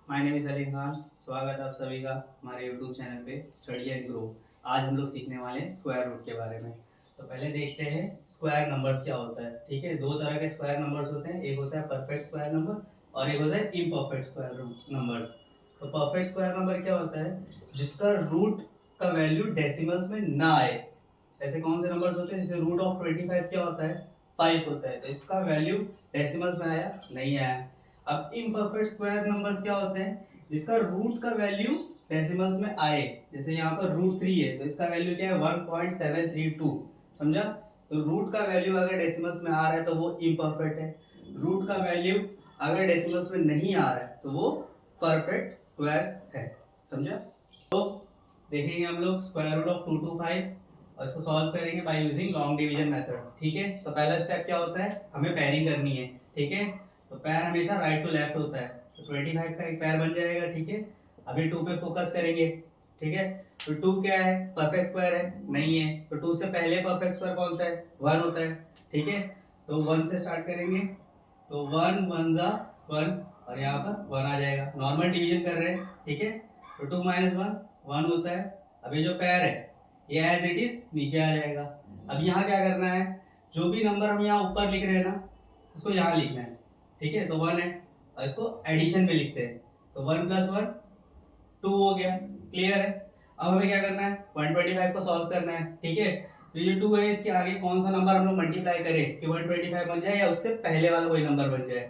My name is Ali Khan. स्वागत है आप सभी का हमारे यूट्यूब चैनल पे स्टडी एंड ग्रो। आज हम लोग सीखने वाले हैं स्क्वायर रूट के बारे में। तो पहले देखते हैं स्क्वायर नंबर्स क्या होता है। ठीक है, दो तरह के स्क्वायर नंबर्स होते हैं, एक होता है परफेक्ट स्क्वायर नंबर और एक होता है इम्परफेक्ट स्क्वायर नंबर्स। तो परफेक्ट स्क्वायर नंबर क्या होता है, जिसका रूट का वैल्यू डेसिमल्स में ना आए। ऐसे कौन से नंबर्स होते हैं, जैसे रूट ऑफ 25 क्या होता है, 5 होता है, तो इसका वैल्यू डेसिमल्स में आया नहीं आया। अब इम्परफेक्ट स्क्वायर नंबर्स क्या होते हैं, जिसका रूट का वैल्यू डेसिमल्स में आए। जैसे यहाँ पर रूट 3 है तो इसका वैल्यू क्या है, 1.732। समझा? तो रूट का वैल्यू अगर डेसिमल्स में आ रहा है तो वो इम्परफेक्ट है। रूट का वैल्यू अगर डेसिमल्स में नहीं आ रहा है तो वो परफेक्ट स्क्वायर्स है। समझा? तो देखेंगे हम लोग स्क्वायर रूट ऑफ 225 और इसको सॉल्व करेंगे by using long division method. ठीक है, तो पहला स्टेप क्या होता है, हमें पैरिंग करनी है। ठीक है, तो पैर हमेशा राइट टू लेफ्ट होता है, तो 25 का एक पैर बन जाएगा। ठीक है, अभी 2 पे फोकस करेंगे। ठीक है, तो 2 क्या है, परफेक्ट स्क्वायर है नहीं है, तो 2 से पहले परफेक्ट स्क्वायर कौन सा है, 1 होता है। ठीक है, तो 1 से स्टार्ट करेंगे, तो 1 1 जा 1 और यहाँ पर 1 आ जाएगा। नॉर्मल डिवीजन कर रहे हैं। ठीक है, तो 2 माइनस 1 1 होता है। अभी जो पैर है ये एज इट इज नीचे आ जाएगा। अब यहाँ क्या करना है, जो भी नंबर हम यहाँ ऊपर लिख रहे हैं ना, उसको यहाँ लिखना है। ठीक है, तो 1 है और इसको एडिशन में लिखते हैं, तो 1 प्लस 1 2 हो गया। क्लियर है? अब हमें क्या करना है, 125 को सॉल्व करना है। ठीक है, तो ये 2 है, इसके आगे कौन सा नंबर हम लोग मल्टीप्लाई करें कि 125 बन जाए या उससे पहले वाला कोई नंबर बन जाए।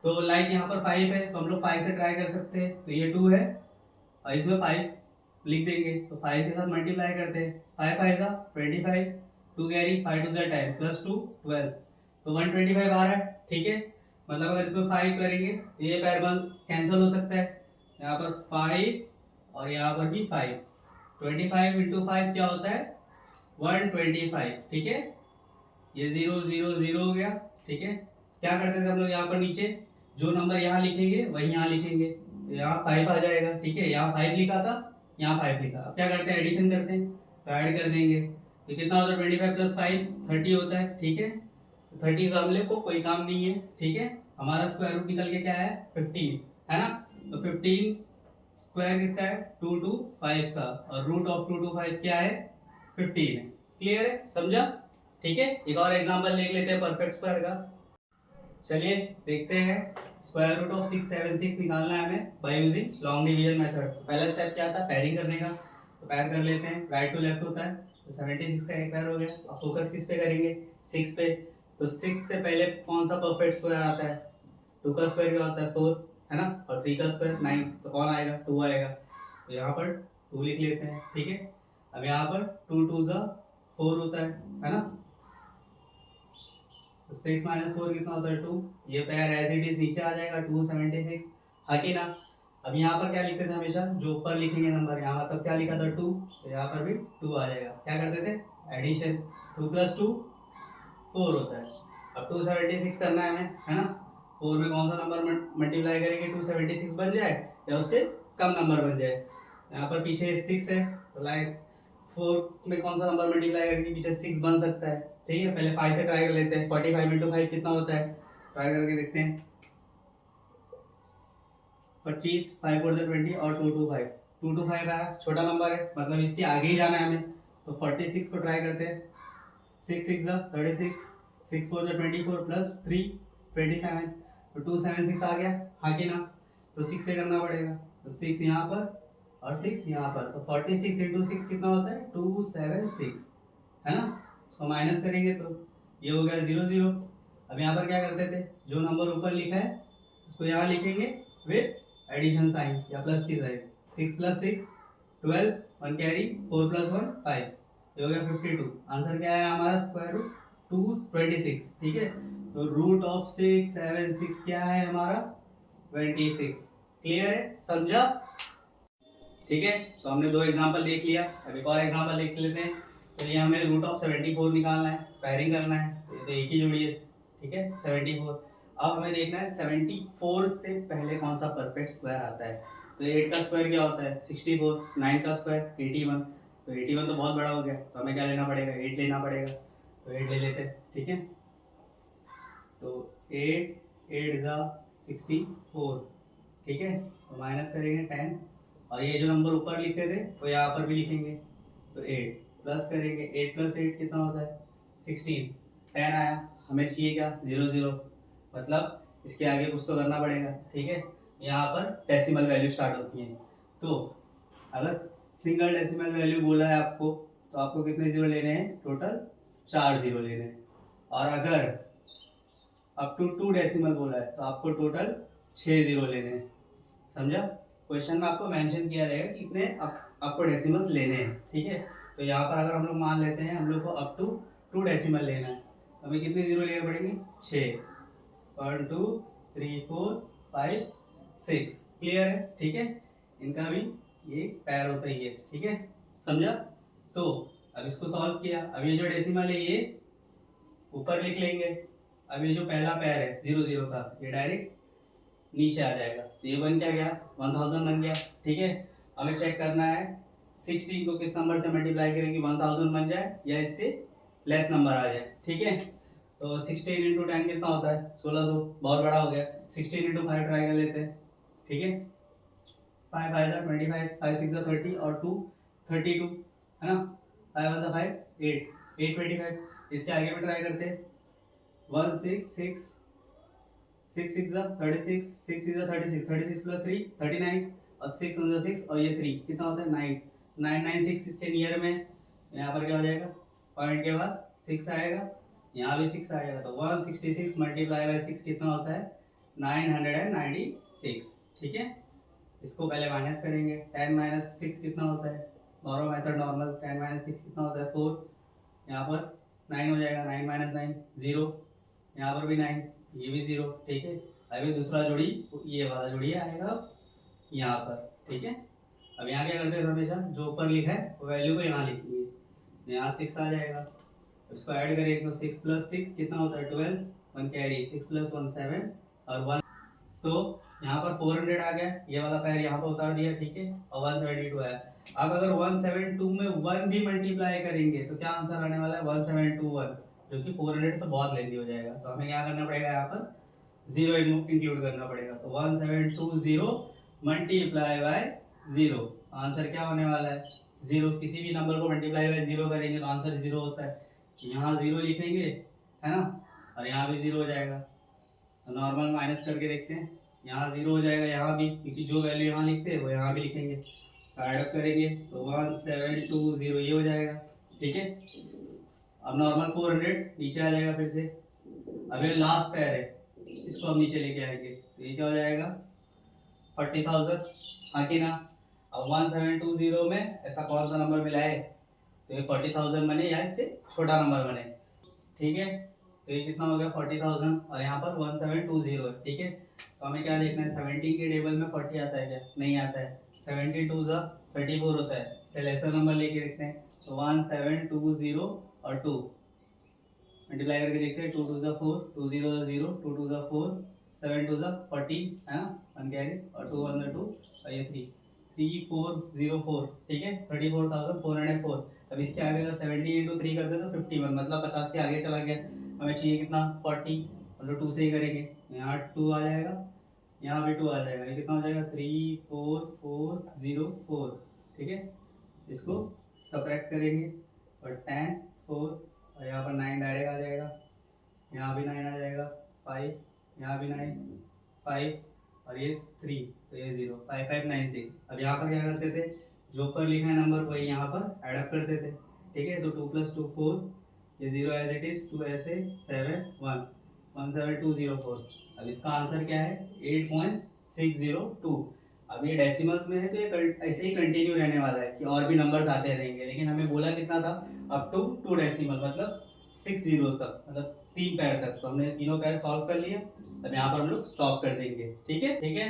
तो लाइक यहाँ पर 5 है तो हम लोग 5 से ट्राई कर सकते हैं, तो ये 2 है और इसमें 5 लिख देंगे, तो 5 के साथ मल्टीप्लाई करते हैं। 5 5 जा 25, 2 कैरी 5 2 जा 10 प्लस 2 12, तो 125 आ रहा है। ठीक है, मतलब अगर इसमें 5 करेंगे तो ये पैर बंद कैंसिल हो सकता है, यहाँ पर 5 और यहाँ पर भी 5, 25 इंटू 5 क्या होता है, 125। ठीक है, ये 0 0 0 हो गया। ठीक है, क्या करते थे हम लोग, यहाँ पर नीचे जो नंबर यहाँ लिखेंगे वही यहाँ लिखेंगे, तो यहाँ 5 आ जाएगा। ठीक है, यहाँ 5 लिखा था, यहाँ 5 लिखा। अब क्या करते हैं, एडिशन करते हैं, तो ऐड कर देंगे, तो कितना होता है, 25 प्लस 5 30 होता है। ठीक है, तो 30 का हम लोग को कोई काम नहीं है। ठीक है, हमारा स्क्वायर रूट निकल के क्या है, 15 है ना। तो 15 स्क्वायर किसका है, 225 का, और रूट ऑफ 225 क्या है, 15 है। क्लियर है? समझा? ठीक है, एक और एग्जांपल देख लेते हैं परफेक्ट स्क्वायर का। चलिए देखते हैं। स्क्वायर रूट ऑफ 676 निकालना है हमें by using long division method. पहला स्टेप क्या था, पैरिंग करने का, तो पैर कर लेते हैं, राइट टू लेफ्ट होता है, तो 76 का एक पैर हो गया। अब फोकस किस पे करेंगे, 6 पे, तो 6 से पहले कौन सा परफेक्ट स्क्वायर आता है, 2 का स्क्वायर क्या होता है 4 है ना, और 3 का स्क्वायर 9, तो कौन आएगा, 2 आएगा, तो यहाँ पर 2 लिख लेते हैं। ठीक है, अब यहाँ पर 2 2 जा 4 होता है ना, तो 6 माइनस 4 कितना होता है, 2। ये पैर एज इट इज नीचे आ जाएगा, 276। हाँ कि ना? अब यहाँ पर क्या लिखते थे, हमेशा जो ऊपर लिखेंगे नंबर, यहाँ मतलब क्या लिखा था 2, तो यहाँ पर भी 2 आ जाएगा। क्या करते थे, एडिशन, 2 प्लस 2 4 होता है। अब 276 करना है हमें, है ना। 4 में कौन सा नंबर मल्टीप्लाई करेंगे, 276 बन जाए या उससे कम नंबर बन जाए। यहाँ पर पीछे 6 है, तो लाइक 4 में कौन सा नंबर मल्टीप्लाई करके पीछे 6 बन सकता है। ठीक है, पहले 5 से ट्राई कर लेते हैं, 45 इंटू 5 कितना होता है, ट्राई करके देखते हैं। 25 5 4 20 और 225 आया, छोटा नंबर है मतलब इसके आगे ही जाना है हमें, तो 46 को ट्राई करते हैं। 6 6 36, 6 4 24 प्लस 3 27, तो 276 आ गया। हाँ कि ना? तो 6 से करना पड़ेगा, तो 6 यहाँ पर और 6 यहाँ पर, तो 46 इंटू 6 कितना होता है, 276 है ना। इसको माइनस करेंगे तो ये हो गया 0 0। अब यहाँ पर क्या करते थे, जो नंबर ऊपर लिखा है उसको यहाँ लिखेंगे विथ एडिशन साइन या प्लस की साइन। 6 प्लस 6 12, 1 कैरी, 4 प्लस 1 5, ये हो गया 52। आंसर क्या है हमारा, स्क्वायर रूट 226। ठीक है, तो रूट ऑफ 676 क्या है हमारा, 26। क्लियर है? समझा? ठीक है, तो हमने 2 एग्जांपल देख लिया, अब एक और एग्जांपल देख लेते हैं। तो ये हमें रूट ऑफ 74 निकालना है, पैरिंग करना है, तो ये तो एक ही जोड़ी है। ठीक है, 74। अब हमें देखना है 74 से पहले कौन सा परफेक्ट स्क्वायर आता है। तो 8 का स्क्वायर क्या होता है, 64, 9 का स्क्वायर 81, तो 81 तो बहुत बड़ा हो गया, तो हमें क्या लेना पड़ेगा, 8 लेना पड़ेगा, तो 8 ले लेते हैं। ठीक है, तो 8 8 जा 64, ठीक है, तो माइनस करेंगे 10, और ये जो नंबर ऊपर लिखते थे वो यहाँ पर भी लिखेंगे, तो 8 प्लस करेंगे, 8 + 8 कितना होता है 16, 10 आया, हमें चाहिए क्या 0 0, मतलब इसके आगे कुछ तो करना पड़ेगा, ठीक है। यहाँ पर डेसिमल वैल्यू स्टार्ट होती है, तो अगर सिंगल डेसिमल वैल्यू बोला है आपको तो आपको कितने जीरो लेने हैं, टोटल 4 जीरो लेने हैं, और अगर अप टू 2 डेसिमल बोला है तो आपको टोटल 6 जीरो लेने हैं, समझा। क्वेश्चन में आपको मेंशन किया रहेगा कि कितने आपको डेसिमल्स लेने हैं, ठीक है। तो यहाँ पर अगर हम लोग मान लेते हैं हम लोग को अप टू 2 डेसिमल लेना है, तो हमें कितने जीरो लेने पड़ेंगे, 6, 1 2 3 4 5 6, क्लियर है, ठीक है। इनका भी ये पैर होता ही है, ठीक है, समझा। तो अब इसको सॉल्व किया, अब ये जो डेसिमल है ये ऊपर लिख लेंगे, अब ये जो पहला पैर है 0 0 का ये डायरेक्ट नीचे आ जाएगा, तो ये बन क्या गया 1000 बन गया, ठीक है। हमें चेक करना है 16 को किस नंबर से मल्टीप्लाई करेंगे 1000 बन जाए या इससे लेस नंबर आ जाए, ठीक है। तो 16 × 10 कितना होता है 1600, बहुत बड़ा हो गया, 16 × 5 ट्राई कर लेते हैं, ठीक है। 5 5 25, 5 6 30 और 2 32, है ना, 5 5 5 8 8 25, इसके आगे भी ट्राई करते हैं, 1 6 6 6 6 36, 6 6 36, 36 + 3 39, और 6 1 6 और ये 3 कितना होता है 9 9 9 6 इसके नियर में, यहाँ पर क्या हो जाएगा, पॉइंट के बाद 6 आएगा, यहाँ भी 6 आएगा, तो 166 × 6 कितना होता है 996, ठीक है। इसको पहले माइनस करेंगे, 10 - 6 कितना होता है, नॉर्मल मेथड नॉर्मल, 10 - 6 कितना होता है 4, यहाँ पर 9 हो जाएगा, 9 - 9 0, यहाँ पर भी 9, ये भी 0, ठीक है। अभी दूसरा जोड़ी ये वाला जोड़ी आएगा यहाँ पर, ठीक है। अब यहाँ क्या करते हैं, हमेशा जो ऊपर लिखा है वो वैल्यू को यहाँ लिखेंगे, यहाँ 6 आ जाएगा, इसको ऐड करेंगे तो 6 + 6 कितना होता है 12, 1 कैरी, 6 + 1 7 और 1, तो यहाँ पर 400 आ गया, ये वाला पैर यहाँ पर उतार दिया, ठीक है, और 172 आया। अब अगर 172 में 1 भी मल्टीप्लाई करेंगे तो क्या आंसर आने वाला है 1721, जो कि 400 से बहुत लेंदी हो जाएगा, तो हमें क्या करना पड़ेगा, यहाँ पर 0 इंक्लूड करना पड़ेगा, तो 1720 मल्टीप्लाई बाय 0, आंसर क्या होने वाला है 0, किसी भी नंबर को मल्टीप्लाई बाय 0 करेंगे तो आंसर 0 होता है, यहाँ 0 लिखेंगे, है ना, और यहाँ भी 0 हो जाएगा, तो नॉर्मल माइनस करके देखते हैं, यहाँ 0 हो जाएगा, यहाँ भी, क्योंकि जो वैल्यू यहाँ लिखते हैं वो यहाँ भी लिखेंगे, ऐड अप करेंगे तो 1720 ये हो जाएगा, ठीक है। अब नॉर्मल 400 नीचे आ जाएगा फिर से, अब ये लास्ट पैर है इसको हम नीचे लेके आएंगे, तो ये क्या हो जाएगा 40,000, हाँ कि ना। अब 1720 में ऐसा कौन सा नंबर मिला है, तो ये 40,000 बने या इससे छोटा नंबर बने, ठीक है। तो ये कितना हो गया 40,000, और यहाँ पर 1720 है, ठीक है। तो हमें क्या देखना है, 17 के टेबल में 40 आता है क्या, नहीं आता है, 17 2 34 होता है, इससे लेसर नंबर लेके देखते हैं, तो 1720 और 2 मल्टीप्लाई करके देखते हैं, 2 2 4, 2 0 0, 2 2 4, 7 2 14, है ना, 1 कैरी, और 2 1 2 और ये 3 3404, ठीक है, 34,404। अब इसके आगे अगर 70 × 3 करते तो 51, मतलब 50 के आगे चला गया, हमें चाहिए कितना 40, मतलब 2 से ही करेंगे, यहाँ 2 आ जाएगा, यहाँ भी 2 आ जाएगा, ये कितना हो जाएगा 34404, ठीक है। इसको सब्ट्रैक्ट करेंगे और 10 4, और यहाँ पर 9 डायरेक्ट आ जाएगा, यहाँ भी 9 आ जाएगा, 5, यहाँ भी 9 5, और ये 3, तो ये 0 5 5 9 6। अब यहाँ पर क्या करते थे, जो ऊपर लिखा है नंबर वही यहाँ पर ऐड अप करते थे, ठीक है। तो 2 + 2 4, ये 0 एज इट इज, 2 ऐसे 7 1 17204। अब इसका आंसर क्या है 8.602। अब ये डेसिमल्स में है तो ये ऐसे ही कंटिन्यू रहने वाला है कि और भी नंबर्स आते रहेंगे, लेकिन हमें बोला कितना था अप टू 2 डेसिमल, मतलब 6 जीरो तक, मतलब 3 पैर तक, तो हमने तीनों पैर सॉल्व कर लिए। अब यहाँ पर हम लोग स्टॉप कर देंगे, ठीक है, ठीक है।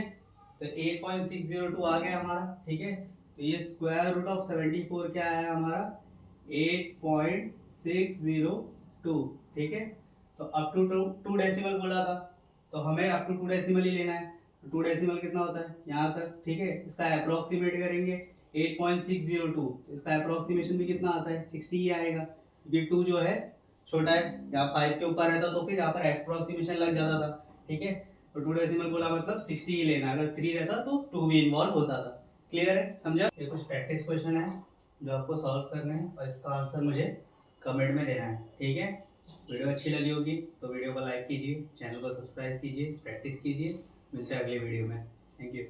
तो 8.602 आ गया हमारा, ठीक है। तो ये स्क्वायर रूट ऑफ 74 क्या आया हमारा 8.602, ठीक है। तो अप टू 2 डेसिमल बोला था, तो हमें अप टू 2 डेसिमल ही लेना है, तो 2 डेसिमल कितना होता है यहाँ तक, ठीक है। इसका अप्रोक्सीमेट करेंगे 8.602, तो इसका अप्रोक्सीमेशन भी कितना आता है 60 ही आएगा, क्योंकि 2 जो है छोटा है, यहाँ 5 के ऊपर रहता तो फिर यहाँ पर अप्रोक्सीमेशन लग जाता था, ठीक है। तो 2 डेसिमल बोला मतलब 60 ही लेना, अगर 3 रहता तो 2 भी इन्वॉल्व होता था। क्लियर है, समझा? ये कुछ प्रैक्टिस क्वेश्चन है जो आपको सॉल्व करने हैं और इसका आंसर मुझे कमेंट में देना है, ठीक है? वीडियो अच्छी लगी होगी तो वीडियो को लाइक कीजिए, चैनल को सब्सक्राइब कीजिए, प्रैक्टिस कीजिए। मिलते हैं अगले वीडियो में। Thank you.